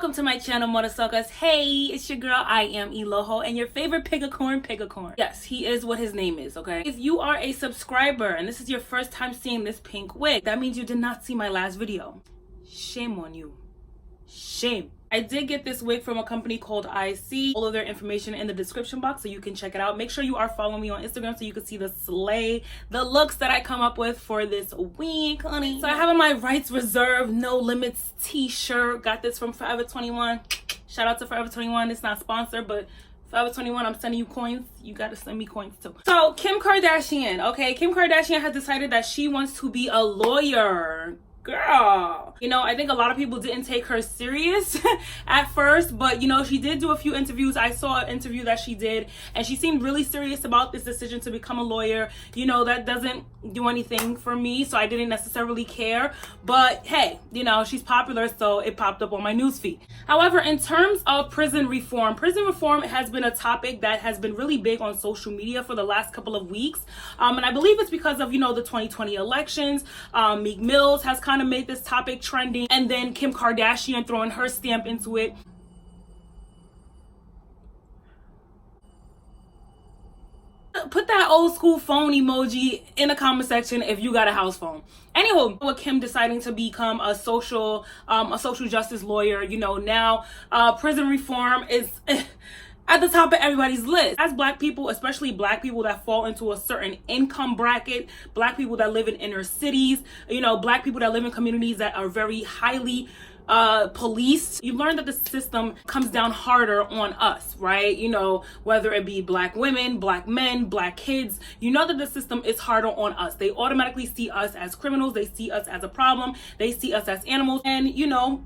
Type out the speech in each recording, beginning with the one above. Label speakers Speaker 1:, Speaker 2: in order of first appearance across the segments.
Speaker 1: welcome to my channel, Mothersuckers. Hey, it's your girl, I am Eloho, and your favorite pigacorn. Yes, he is what his name is, okay? If you are a subscriber and this is your first time seeing this pink wig, that means you did not see my last video. Shame on you. Shame. I did get this wig from a company called ISEE. All of their information in the description box so you can check it out. Make sure you are following me on Instagram so you can see the looks that I come up with for this wig, honey. So I have on my rights reserved, no limits t-shirt. Got this from Forever 21. Shout out to Forever 21. It's not sponsored, but Forever 21, I'm sending you coins. You gotta send me coins too. So Kim Kardashian, okay? Kim Kardashian has decided that she wants to be a lawyer. Girl, you know, I think a lot of people didn't take her serious at first, but you know, she did do a few interviews. I saw an interview that she did and she seemed really serious about this decision to become a lawyer. You know, that doesn't do anything for me, so I didn't necessarily care, but hey, you know, she's popular, so it popped up on my newsfeed. However, in terms of prison reform has been a topic that has been really big on social media for the last couple of weeks, and I believe it's because of, you know, the 2020 elections. Meek Mills has kind of made this topic trending, and then Kim Kardashian throwing her stamp into it. Put that old school phone emoji in the comment section if you got a house phone. Anywho, with Kim deciding to become a social justice lawyer, you know, now prison reform is at the top of everybody's list. As Black people, especially Black people that fall into a certain income bracket, Black people that live in inner cities, you know, Black people that live in communities that are very highly policed, you learn that the system comes down harder on us, right? You know, whether it be Black women, Black men, Black kids, you know that the system is harder on us. They automatically see us as criminals. They see us as a problem. They see us as animals. And, you know,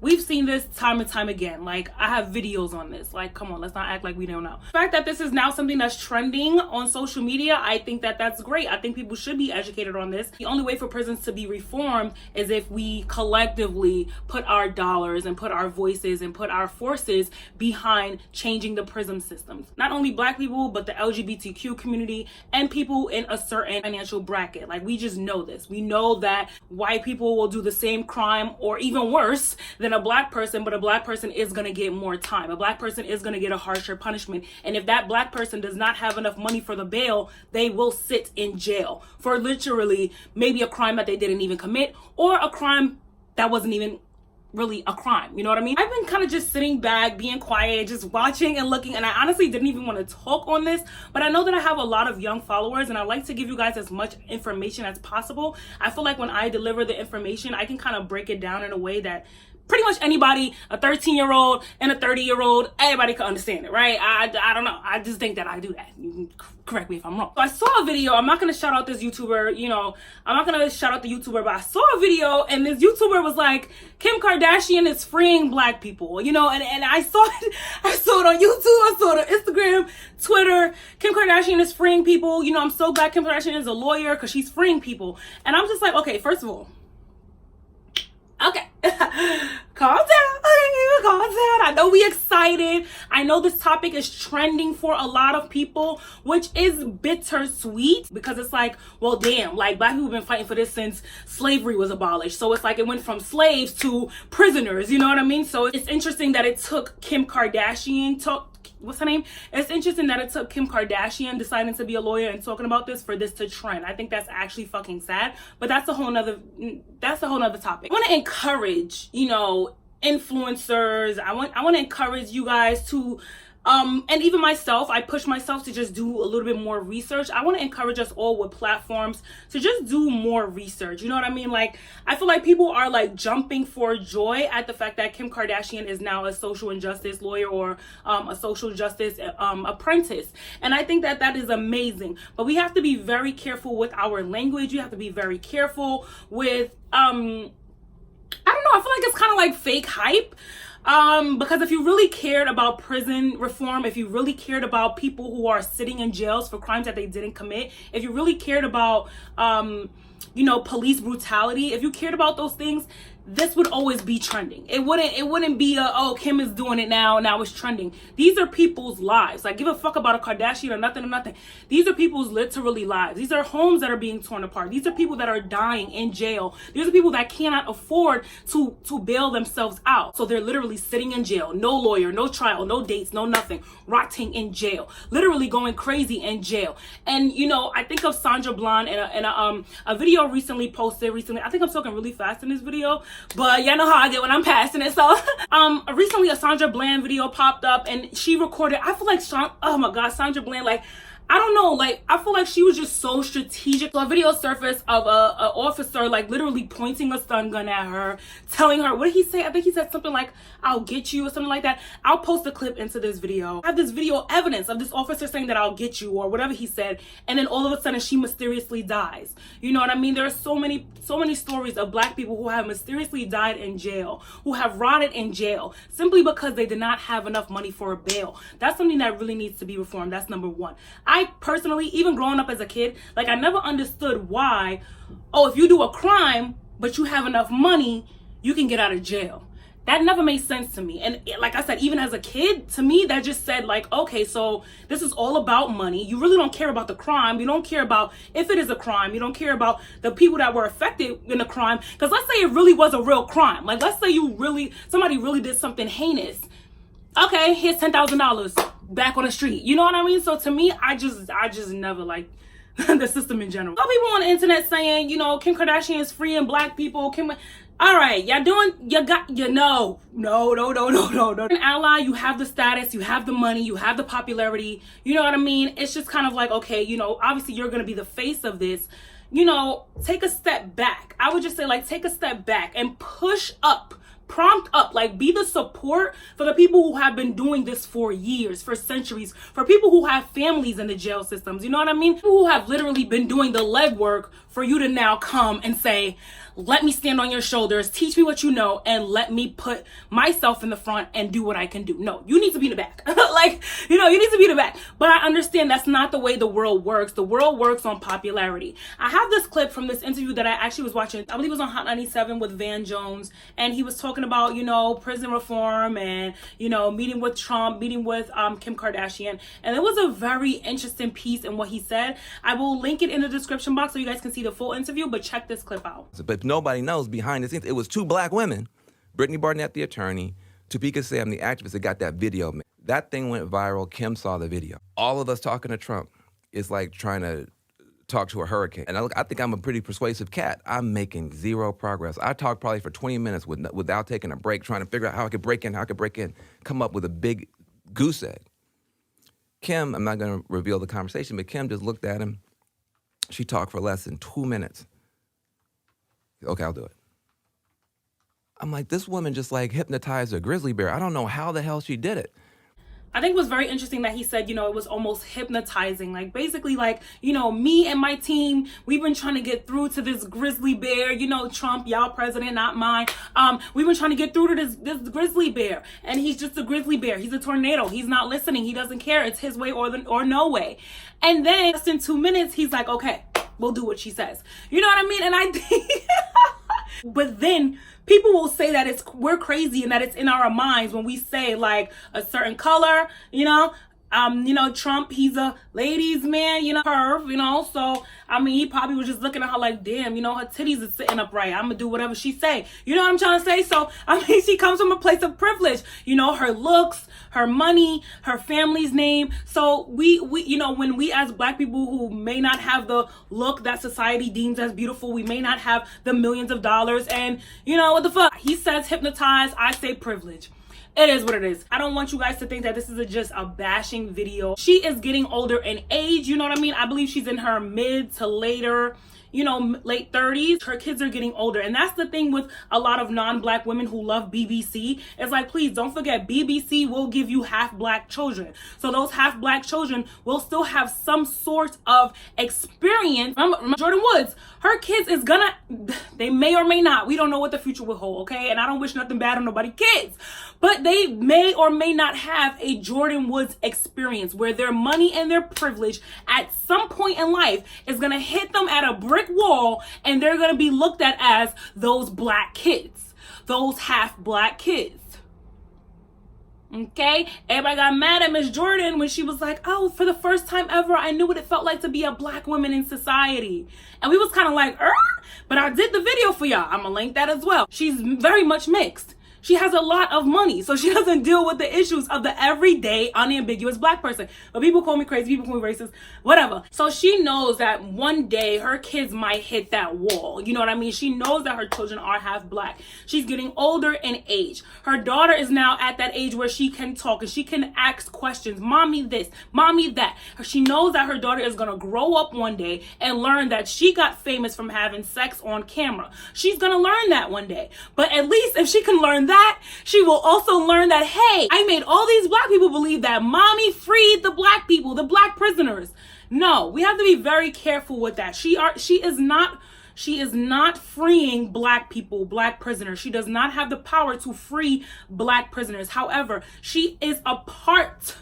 Speaker 1: we've seen this time and time again. Like, I have videos on this. Like, come on, let's not act like we don't know. The fact that this is now something that's trending on social media, I think that that's great. I think people should be educated on this. The only way for prisons to be reformed is if we collectively put our dollars and put our voices and put our forces behind changing the prison systems. Not only Black people, but the LGBTQ community and people in a certain financial bracket. Like, we just know this. We know that white people will do the same crime or even worse than a Black person, but a Black person is going to get more time. A Black person is going to get a harsher punishment. And if that Black person does not have enough money for the bail, they will sit in jail for literally maybe a crime that they didn't even commit, or a crime that wasn't even really a crime. You know what I mean? I've been kind of just sitting back, being quiet, just watching and looking, and I honestly didn't even want to talk on this, but I know that I have a lot of young followers and I like to give you guys as much information as possible. I feel like when I deliver the information, I can kind of break it down in a way that pretty much anybody, a 13-year-old and a 30-year-old, everybody can understand it, right? I don't know. I just think that I do that. You can correct me if I'm wrong. So I saw a video. I'm not going to shout out this YouTuber, you know, I'm not going to shout out the YouTuber, but I saw a video and this YouTuber was like, Kim Kardashian is freeing Black people, you know, and I saw it. I saw it on YouTube. I saw it on Instagram, Twitter. Kim Kardashian is freeing people. You know, I'm so glad Kim Kardashian is a lawyer because she's freeing people. And I'm just like, okay, first of all, okay, calm down. Okay, calm down. I know we excited. I know this topic is trending for a lot of people, which is bittersweet because it's like, well, damn, like Black people have been fighting for this since slavery was abolished. So it's like it went from slaves to prisoners. You know what I mean? So it's interesting that it took Kim Kardashian what's her name? It's interesting that it took Kim Kardashian deciding to be a lawyer and talking about this for this to trend. I think that's actually fucking sad, but that's a whole nother topic. I want to encourage, you know, influencers. I want to encourage you guys to and even myself, I push myself to just do a little bit more research. I want to encourage us all with platforms to just do more research. You know what I mean? Like, I feel like people are like jumping for joy at the fact that Kim Kardashian is now a social injustice lawyer or a social justice apprentice. And I think that that is amazing. But we have to be very careful with our language. You have to be very careful with, I don't know, I feel like it's kind of like fake hype. Because if you really cared about prison reform, if you really cared about people who are sitting in jails for crimes that they didn't commit, if you really cared about you know, police brutality, if you cared about those things, this would always be trending. It wouldn't be oh, Kim is doing it now it's trending. These are people's lives. Like, give a fuck about a Kardashian or nothing. These are people's literally lives. These are homes that are being torn apart. These are people that are dying in jail. These are people that cannot afford to bail themselves out. So they're literally sitting in jail. No lawyer, no trial, no dates, no nothing. Rotting in jail. Literally going crazy in jail. And, you know, I think of Sandra Bland in a video posted recently. I think I'm talking really fast in this video, but y'all know how I get when I'm passing it. So recently a Sandra Bland video popped up, and she recorded, I feel like oh my god, Sandra Bland, like, I don't know, like, I feel like she was just so strategic. So a video surfaced of a officer, like, literally pointing a stun gun at her, telling her, what did he say? I think he said something like, I'll get you, or something like that. I'll post a clip into this video. I have this video evidence of this officer saying that I'll get you, or whatever he said, and then all of a sudden she mysteriously dies. You know what I mean? There are so many stories of black people who have mysteriously died in jail, who have rotted in jail, simply because they did not have enough money for a bail. That's something that really needs to be reformed. That's number one. I personally, even growing up as a kid, like, I never understood why, oh, if you do a crime but you have enough money, you can get out of jail. That never made sense to me. And like I said, even as a kid, to me, that just said, like, okay, so this is all about money. You really don't care about the crime. You don't care about if it is a crime. You don't care about the people that were affected in the crime. Because let's say it really was a real crime. Like, let's say somebody really did something heinous. Okay, here's $10,000 back on the street. You know what I mean? So to me, I just never liked the system in general. Some people on the internet saying, you know, Kim Kardashian is freeing black people. All right, no. An ally, you have the status, you have the money, you have the popularity. You know what I mean? It's just kind of like, okay, you know, obviously you're going to be the face of this. You know, take a step back. I would just say, like, take a step back and push up. Prompt up, like, be the support for the people who have been doing this for years, for centuries, for people who have families in the jail systems. You know what I mean? People who have literally been doing the legwork for you to now come and say, let me stand on your shoulders, teach me what you know, and let me put myself in the front and do what I can do. No, you need to be in the back. Like, you know, you need to be in the back. But I understand that's not the way the world works. The world works on popularity. I have this clip from this interview that I actually was watching. I believe it was on Hot 97 with Van Jones. And he was talking about, you know, prison reform and, you know, meeting with Trump, meeting with Kim Kardashian. And it was a very interesting piece in what he said. I will link it in the description box so you guys can see the full interview, but check this clip out.
Speaker 2: But nobody knows behind the scenes, it was two black women, Brittany Barnett, the attorney, Topeka Sam, the activist, that got that video. That thing went viral. Kim saw the video. All of us talking to Trump is like trying to talk to a hurricane. And I think I'm a pretty persuasive cat. I'm making zero progress. I talked probably for 20 minutes without taking a break, trying to figure out how I could break in, come up with a big goose egg. Kim, I'm not going to reveal the conversation, but Kim just looked at him. She talked for less than 2 minutes. Okay, I'll do it. I'm like, this woman just like hypnotized a grizzly bear. I don't know how the hell she did it.
Speaker 1: I think it was very interesting that he said, you know, it was almost hypnotizing. Like, basically, like, you know, me and my team, we've been trying to get through to this grizzly bear. You know, Trump, y'all president, not mine. We've been trying to get through to this grizzly bear. And he's just a grizzly bear. He's a tornado. He's not listening. He doesn't care. It's his way or no way. And then just in 2 minutes, he's like, okay, we'll do what she says. You know what I mean? And I think... But then people will say that we're crazy and that it's in our minds when we say, like, a certain color, you know, Trump, he's a ladies man, you know, perv, you know, so, I mean, he probably was just looking at her like, damn, you know, her titties are sitting upright. I'm gonna do whatever she say. You know what I'm trying to say? So, I mean, she comes from a place of privilege, you know, her looks, her money, her family's name. So we, you know, when we as black people who may not have the look that society deems as beautiful, we may not have the millions of dollars, and, you know, what the fuck? He says hypnotize, I say privilege. It is what it is. I don't want you guys to think that this is just a bashing video. She is getting older in age, you know what I mean? I believe she's in her mid to later, you know, late 30s. Her kids are getting older. And that's the thing with a lot of non-black women who love BBC. It's like, please don't forget, BBC will give you half black children. So those half black children will still have some sort of experience. Jordan Woods, her kids is gonna, they may or may not, we don't know what the future will hold, okay? And I don't wish nothing bad on nobody's kids, but they may or may not have a Jordan Woods experience where their money and their privilege at some point in life is gonna hit them at a brick wall, and they're gonna be looked at as those black kids, those half black kids. Okay, everybody got mad at Miss Jordan when she was like, oh, for the first time ever, I knew what it felt like to be a black woman in society. And we was kind of like, but I did the video for y'all. I'm gonna link that as well. She's very much mixed. She has a lot of money, so she doesn't deal with the issues of the everyday, unambiguous black person. But people call me crazy, people call me racist, whatever. So she knows that one day her kids might hit that wall. You know what I mean? She knows that her children are half black. She's getting older in age. Her daughter is now at that age where she can talk and she can ask questions. Mommy this, mommy that. She knows that her daughter is going to grow up one day and learn that she got famous from having sex on camera. She's going to learn that one day. But at least if she can learn that, she will also learn that, hey, I made all these black people believe that mommy freed the black people, the black prisoners. No, we have to be very careful with that. She is not freeing black people, black prisoners. She does not have the power to free black prisoners. However, she is a part.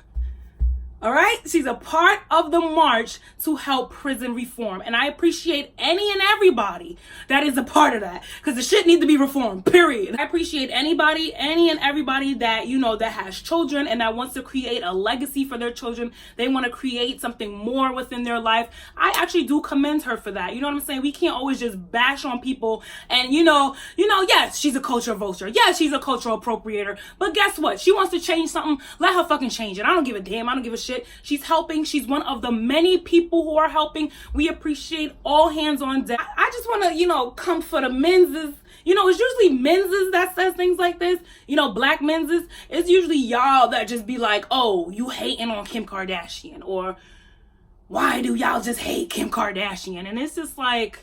Speaker 1: All right, she's a part of the march to help prison reform, and I appreciate any and everybody that is a part of that, because the shit needs to be reformed, period. I appreciate anybody, any and everybody that, you know, that has children and that wants to create a legacy for their children. They want to create something more within their life. I actually do commend her for that. You know what I'm saying? We can't always just bash on people and, you know, yes, she's a culture vulture. Yes, she's a cultural appropriator, but guess what? She wants to change something. Let her fucking change it. I don't give a damn. I don't give a shit. She's helping. She's one of the many people who are helping. We appreciate all hands on deck. I just want to, you know, come for the menses. You know, it's usually menses that says things like this. You know, black menses. It's usually y'all that just be like, oh, you hating on Kim Kardashian, or why do y'all just hate Kim Kardashian? And it's just like,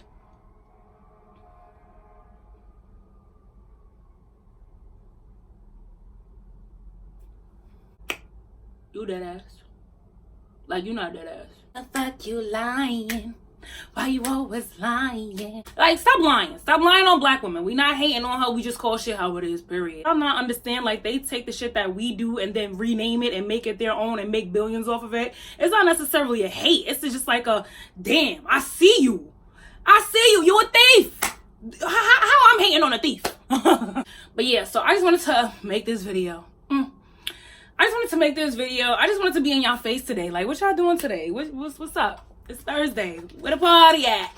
Speaker 1: you dead ass. Like, you not dead ass. The fuck you lying? Why you always lying? Like, stop lying. Stop lying on black women. We not hating on her. We just call shit how it is, period. I'm not understand, like, they take the shit that we do and then rename it and make it their own and make billions off of it. It's not necessarily a hate. It's just like a, damn, I see you. I see you. You a thief. How I'm hating on a thief? But yeah, so I just wanted to make this video. I just wanted to be in y'all face today. Like, what y'all doing today? What's up? It's Thursday. Where the party at?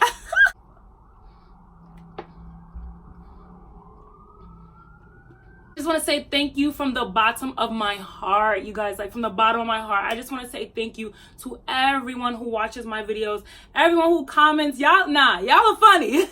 Speaker 1: I just want to say thank you from the bottom of my heart, you guys. Like, from the bottom of my heart, I just want to say thank you to everyone who watches my videos, everyone who comments. Y'all are funny.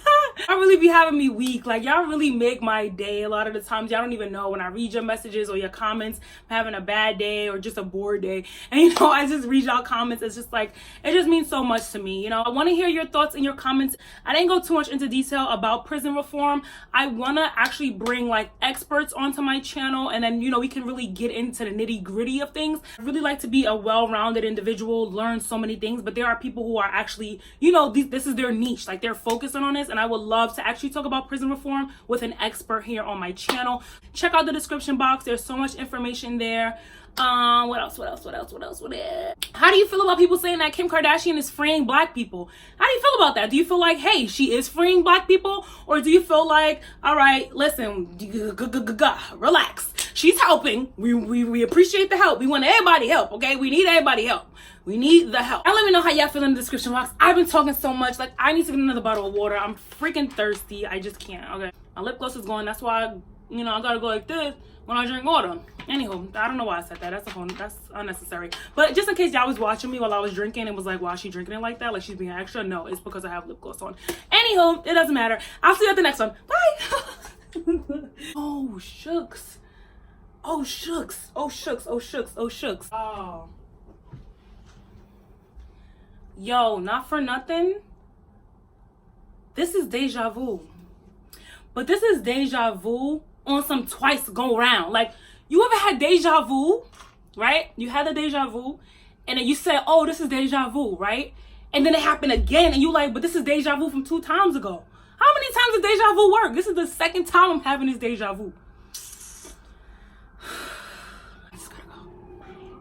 Speaker 1: Y'all really be having me weak. Like, y'all really make my day. A lot of the times y'all don't even know when I read your messages or your comments, I'm having a bad day or just a bored day, and you know, I just read y'all comments. It's just like, it just means so much to me. You know, I want to hear your thoughts and your comments. I didn't go too much into detail about prison reform. I want to actually bring like experts onto my channel, and then, you know, we can really get into the nitty-gritty of things. I really like to be a well-rounded individual, learn so many things, but there are people who are actually, you know, this is their niche, like they're focusing on this, and I would love to actually talk about prison reform with an expert here on my channel. Check out the description box. There's so much information there. What else? How do you feel about people saying that Kim Kardashian is freeing black people? How do you feel about that? Do you feel like, hey, she is freeing black people? Or do you feel like, all right, listen, relax. She's helping. We appreciate the help. We want everybody help, okay? We need everybody help. We need the help. And let me know how y'all feel in the description box. I've been talking so much. Like, I need to get another bottle of water. I'm freaking thirsty. I just can't, okay? My lip gloss is going. That's why, you know, I gotta go like this when I drink water. Anywho, I don't know why I said that. That's unnecessary. But just in case y'all was watching me while I was drinking and was like, why is she drinking it like that? Like she's being extra? No, it's because I have lip gloss on. Anywho, it doesn't matter. I'll see you at the next one. Bye. Oh, shucks. Oh, shucks. Oh, shucks. Oh, shucks. Oh, shucks. Oh. Yo, not for nothing. This is deja vu. But this is deja vu on some twice go round. Like, you ever had deja vu, right? You had the deja vu, and then you said, oh, this is deja vu, right? And then it happened again, and you like, but this is deja vu from 2 times ago. How many times does deja vu work? This is the second time I'm having this deja vu.